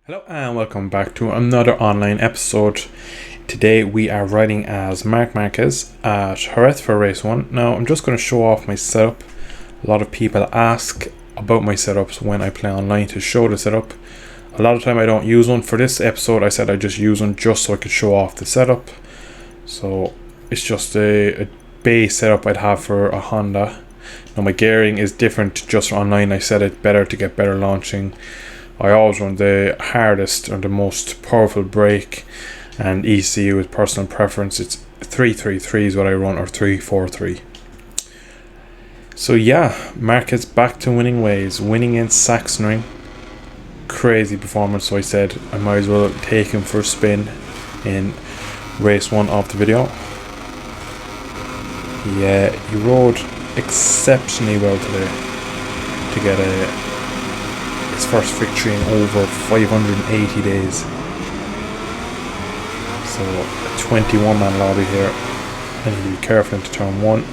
Hello and welcome back to another online episode. Today we are riding as Marc Marquez at Jerez for race 1. Now I'm just going to show off my setup. A lot of people ask about my setups when I play online to show the setup. A lot of time I don't use one. For this episode I said I just use one just so I could show off the setup. So it's just a base setup I'd have for a Honda. Now my gearing is different just for online. I said it better to get better launching. I always run the hardest or the most powerful brake, and ECU is personal preference. It's 333 is what I run, or 343. So yeah, Marquez back to winning ways, winning in Sachsenring. Crazy performance, so I said I might as well take him for a spin in race 1 of the video. Yeah, he rode exceptionally well today to get his first victory in over 580 days. So a 21-man lobby here. I need to be careful into turn 1.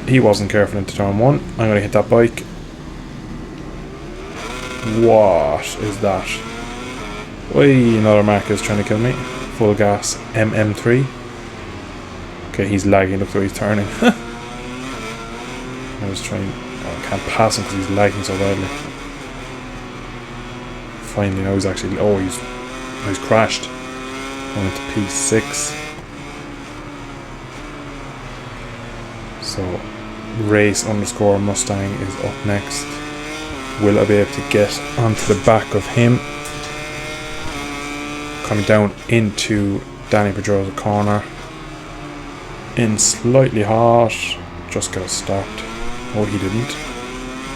He wasn't careful into turn 1. I'm going to hit that bike. What is that? Why, another Marquez trying to kill me. Full gas MM3. Okay, he's lagging. Look the way he's turning. I was trying. Oh, I can't pass him because he's lagging so badly. Finally, now he's actually. Oh, he's crashed. Going into P6. So, race_Mustang is up next. Will I be able to get onto the back of him? Coming down into Danny Pedrosa corner. In slightly hot. Just got stopped. Oh, he didn't.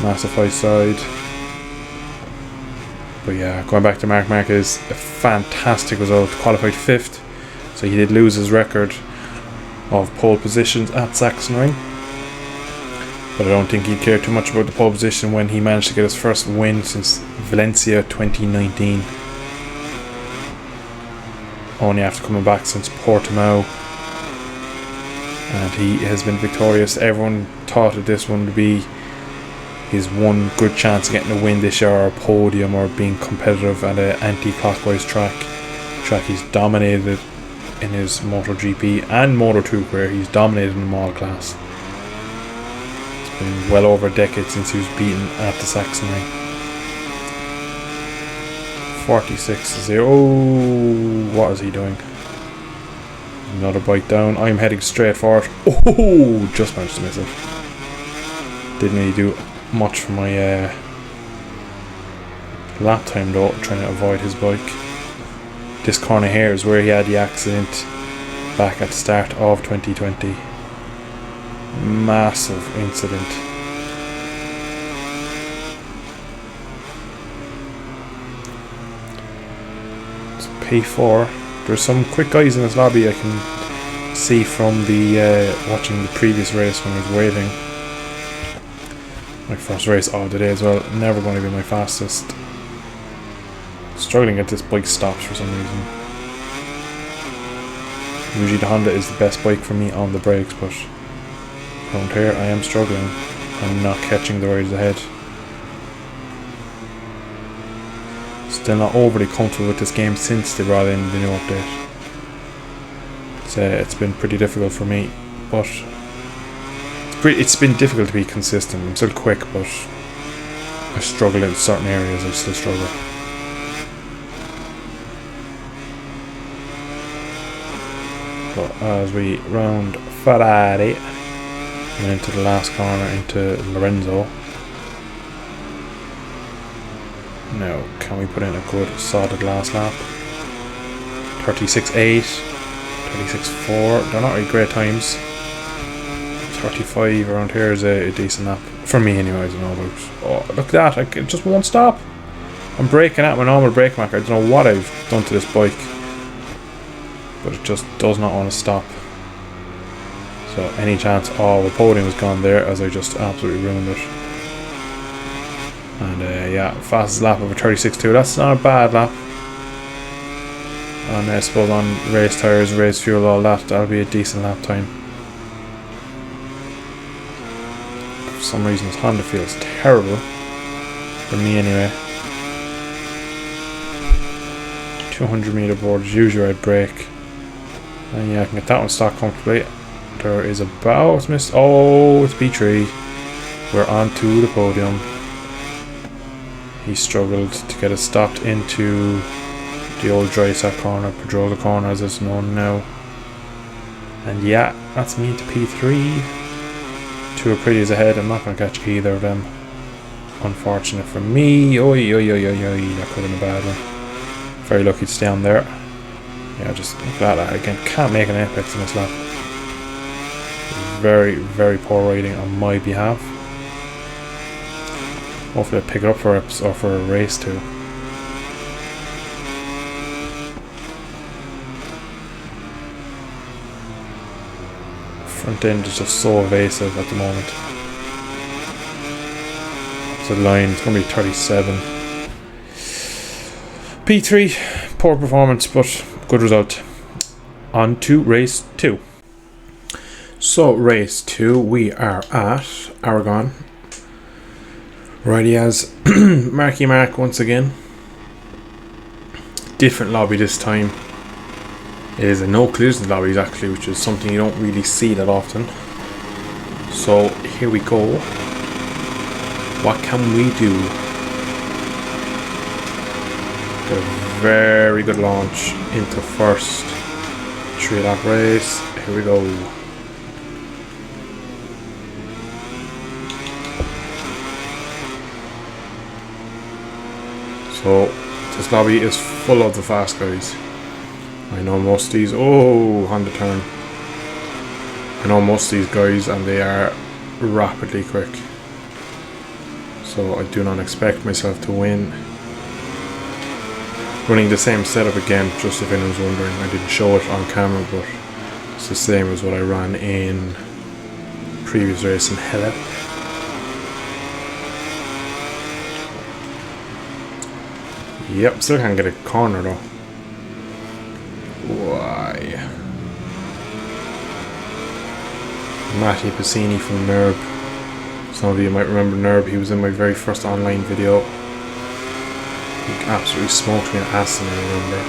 Massive high side. But yeah, going back to Marc Marquez, a fantastic result. Qualified 5th. So he did lose his record of pole positions at Sachsenring. But I don't think he'd care too much about the pole position when he managed to get his first win since Valencia 2019. Only after coming back since Portimao. And he has been victorious. Everyone thought that this one would be his one good chance of getting a win this year, or a podium, or being competitive at an anti-clockwise track he's dominated in his MotoGP and Moto2 career. He's dominated in the model class. It's been well over a decade since he was beaten at the Sachsenring. 46-0. Oh, what is he doing? Another bike down. I'm heading straight for it. Oh, just managed to miss it. Didn't really do much for my lap time though, trying to avoid his bike. This corner here is where he had the accident back at the start of 2020. Massive incident. So P4. There's some quick guys in this lobby I can see from the watching the previous race when I was waiting. My first race of the day as well. Never going to be my fastest. Struggling to get this bike stopped for some reason. Usually the Honda is the best bike for me on the brakes, but around here I am struggling. I'm not catching the riders ahead. Still not overly comfortable with this game since they brought in the new update. It's been pretty difficult for me, but it's been difficult to be consistent. I'm still quick, but I struggle in certain areas. I still struggle. But as we round Ferrari and into the last corner into Lorenzo. Now, can we put in a good solid last lap? 36.8, 36.4. They're not really great times. 35 around here is a decent lap for me anyway. I don't know about. Oh, look at that, it just won't stop. I'm braking at my normal brake mark. I don't know what I've done to this bike, but it just does not want to stop. So any chance of a podium was gone there, as I just absolutely ruined it. And yeah, fastest lap of a 36.2. That's not a bad lap. And I suppose on race tyres, race fuel, all that, that'll be a decent lap time. For some reason this Honda feels terrible. For me anyway. 200 meter boards, use your red brake. And yeah, I can get that one stock comfortably. There is about missed. Oh, it's P3. We're on to the podium. He struggled to get it stopped into the old dry set corner, Pedrola corner as it's known now. And yeah, that's me to P3. Two are pretties ahead. I'm not going to catch either of them. Unfortunate for me. Oi, oi, oi, oi, oi. That could have been a bad one. Very lucky to stay on there. Yeah, just glad I again can't make an apex in this lap. Very, very poor riding on my behalf. Hopefully I'll pick it up for reps or for a race too. Front end is just so evasive at the moment. It's a line, it's going to be 37. P3, poor performance, but good result. On to race 2. So, race 2, we are at Aragon. Righty as Marky Mark once again. Different lobby this time. It is a no collision lobby actually, which is something you don't really see that often. So here we go. What can we do? Got a very good launch into first 3-lap race. Here we go. So this lobby is full of the fast guys. I know most of these. Oh, on the turn. I know most of these guys, and they are rapidly quick. So I do not expect myself to win. Running the same setup again, just if anyone's wondering. I didn't show it on camera, but it's the same as what I ran in previous race in Hella. Yep, still can't get a corner though. Why? Matty Piscini from Nerb. Some of you might remember Nerb. He was in my very first online video. He absolutely smoked me in Aston, I remember.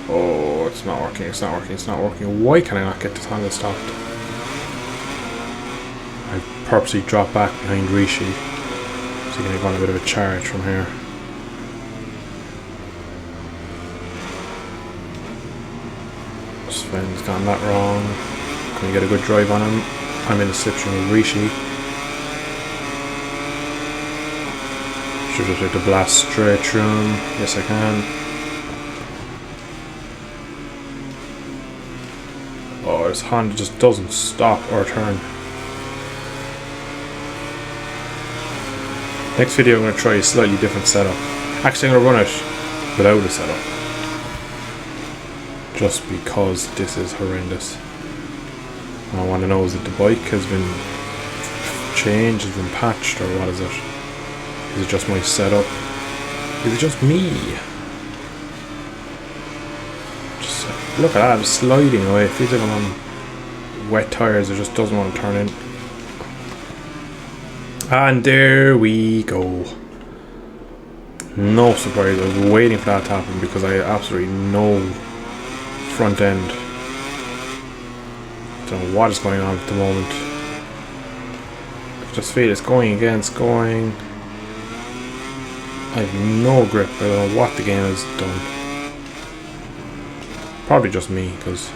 Oh, it's not working, it's not working, it's not working. Why can I not get this Honda stopped? I purposely dropped back behind Rishi. So you're going to go on a bit of a charge from here. Sven's gotten that wrong. Can we get a good drive on him? I'm in the slipstream with Rishi. Should have tried to blast straight through him. Yes, I can. Oh, this Honda just doesn't stop or turn. Next video I'm going to try a slightly different setup. Actually I'm going to run it without a setup. Just because this is horrendous. And I want to know, is it the bike has been changed, has been patched, or what is it? Is it just my setup? Is it just me? Just look at that, I'm sliding away. It feels like I'm on wet tires, it just doesn't want to turn in. And there we go. No surprise, I was waiting for that to happen because I had absolutely no front end. Don't know what is going on at the moment. I just feel it's going again, it's going. I have no grip, I don't know what the game has done. Probably just me, because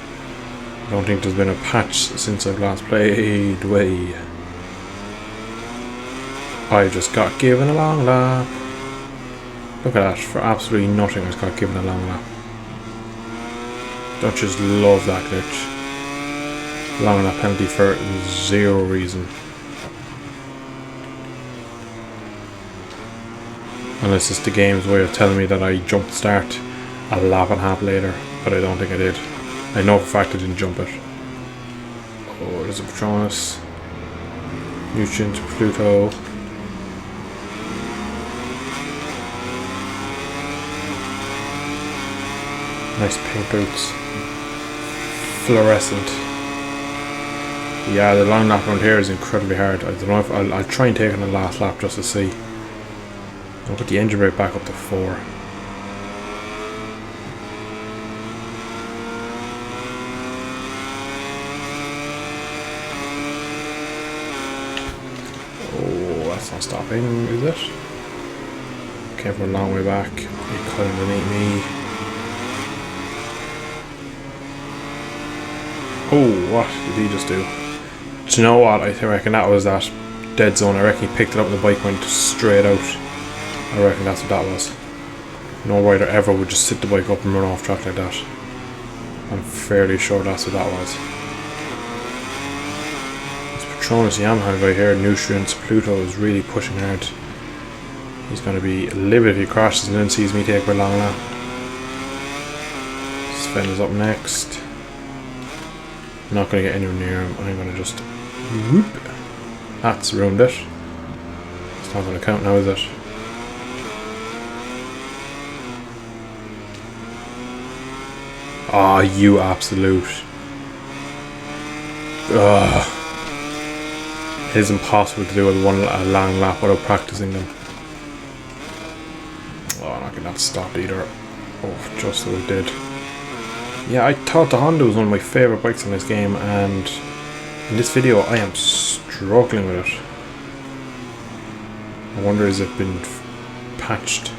I don't think there's been a patch since I've last played. Way. I just got given a long lap. Look at that, for absolutely nothing I just got given a long lap. Don't just love that glitch. Long lap penalty for zero reason. Unless it's the game's way of telling me that I jumped start a lap and a half later, but I don't think I did. I know for a fact I didn't jump it. Oh, there's a Patronus. Nutrient, Pluto. Nice pink boots. Fluorescent. Yeah, the long lap around here is incredibly hard. I don't know if I'll try and take it on the last lap just to see. I'll put the engine brake back up to 4. Oh, that's not stopping, is it? Okay, we're a long way back. He cut underneath me. Oh, what did he just do? Do you know what? I reckon that was that dead zone. I reckon he picked it up and the bike went straight out. I reckon that's what that was. No rider ever would just sit the bike up and run off track like that. I'm fairly sure that's what that was. This Patronus Yamaha guy here, Nutrients Pluto, is really pushing hard. He's going to be livid if he crashes and then sees me take a long lap. Sven is up next. I'm not going to get anywhere near him. I'm going to just whoop. That's ruined it. It's not going to count now, is it? Ah, you absolute. Ugh. It is impossible to do with a long lap without practicing them. Oh, I'm not getting that stopped either. Oh, just so it did. Yeah, I thought the Honda was one of my favourite bikes in this game, and in this video I am struggling with it. I wonder, has it been patched?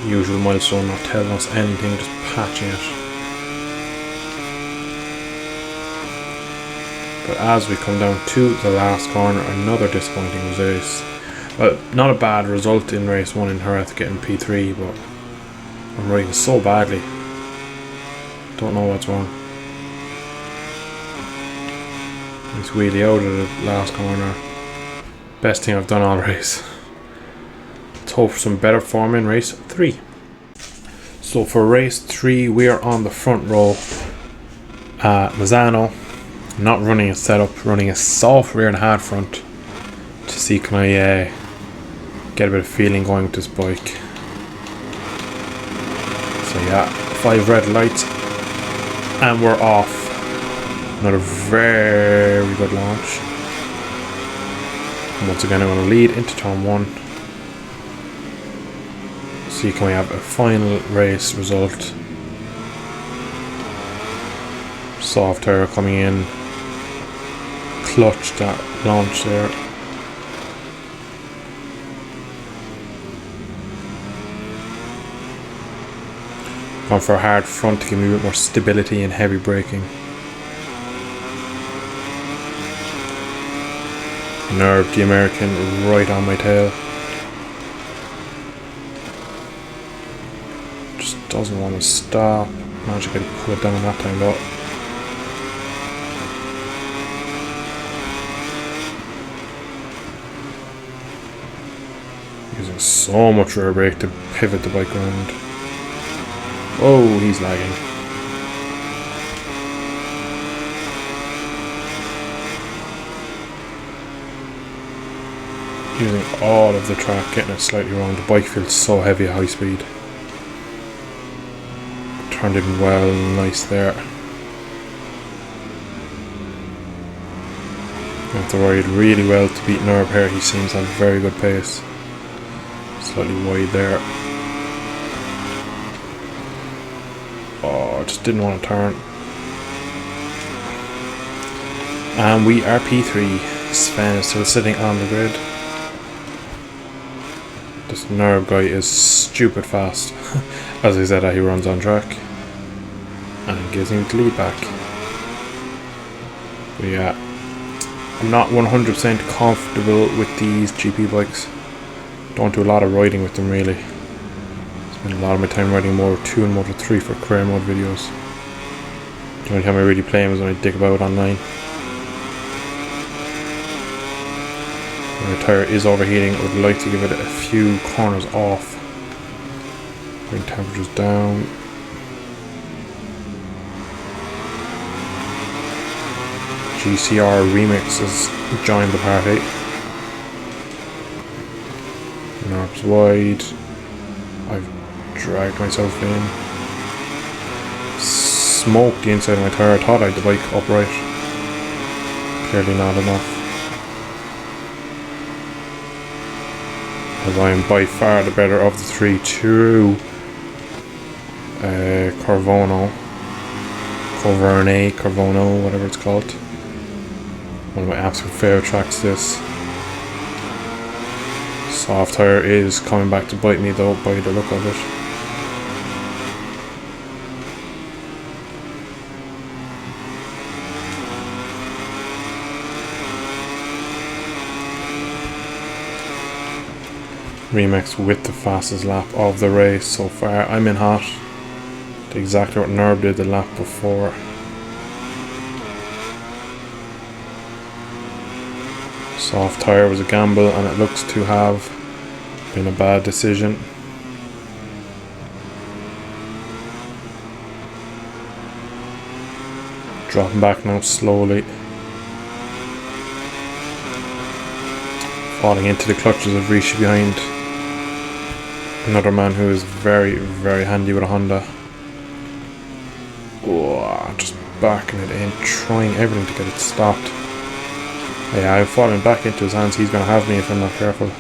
Usual milestone, not telling us anything, just patching it. But as we come down to the last corner, another disappointing race. Well, not a bad result in race 1 in Jerez getting P3, but I'm riding so badly. Don't know what's wrong. Nice wheelie out of the last corner. Best thing I've done all race. Let's hope for some better form in race 3. So for race 3, we are on the front row at Mazzano. Not running a setup, running a soft rear and hard front to see can I get a bit of feeling going with this bike. So yeah, 5 red lights and we're off. Another very good launch. And once again I'm going to lead into turn 1. See can we have a final race result. Soft tire coming in. Clutch that launch there. Going for a hard front to give me a bit more stability and heavy braking. Nerve the American right on my tail. Just doesn't want to stop. Managed to get it pulled down that time though. Using so much rear brake to pivot the bike around. Oh, he's lagging. Using all of the track, getting it slightly wrong. The bike feels so heavy at high speed. Turned in well, nice there. You have to ride really well to beat Nerb here. He seems to have very good pace. Slightly wide there. Oh, I just didn't want to turn. And we are P3. Sven is still sitting on the grid. This Nerb guy is stupid fast. As I said, he runs on track. And gives me the lead back. But yeah, I'm not 100% comfortable with these GP bikes. Don't do a lot of riding with them really. Spend a lot of my time riding Moto 2 and Moto 3 for career mode videos. The only time I really play them is when I dig about online. My tyre is overheating. I would like to give it a few corners off. Bring temperatures down. GCR Remix has joined the party. Knobs wide. I've dragged myself in. Smoked the inside of my tyre. I thought I had the bike upright. Clearly not enough. as I am by far the better of the three. True. Corvono, whatever it's called. One of my absolute favourite tracks, this. Soft tyre is coming back to bite me though, by the look of it. Remix with the fastest lap of the race so far. I'm in hot. Did exactly what Nerb did the lap before. Soft tyre was a gamble and it looks to have been a bad decision. Dropping back now slowly. Falling into the clutches of Rishi behind. Another man who is very, very handy with a Honda. Oh, just backing it in, trying everything to get it stopped. Yeah, I'm falling back into his hands. He's going to have me if I'm not careful.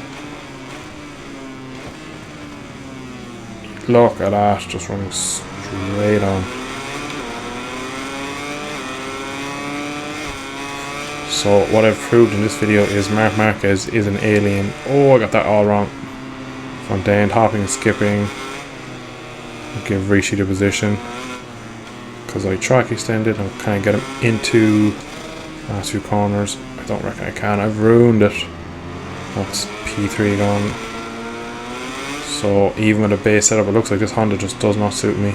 Look at that, just running straight on. So what I've proved in this video is Marc Marquez is an alien. Oh, I got that all wrong. Front end, hopping and skipping. I'll give Rishi the position. Because I track extended and kind of get him into last few corners. I don't reckon I can. I've ruined it. That's P3 gone. So even with a base setup, it looks like this Honda just does not suit me.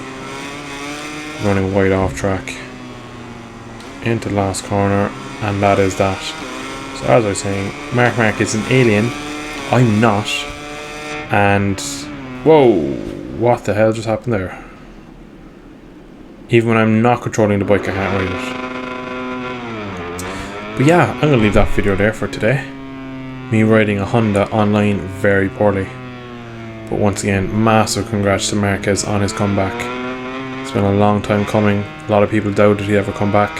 Running wide off track. Into the last corner. And that is that. So as I was saying, Marc Marquez is an alien. I'm not. And whoa, what the hell just happened there? Even when I'm not controlling the bike, I can't ride it. But yeah, I'm going to leave that video there for today. Me riding a Honda online very poorly. But once again, massive congrats to Marquez on his comeback. It's been a long time coming. A lot of people doubted he'd ever come back,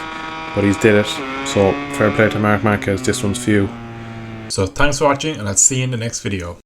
but he's did it. So fair play to Marc Marquez, this one's for you. So thanks for watching and I'll see you in the next video.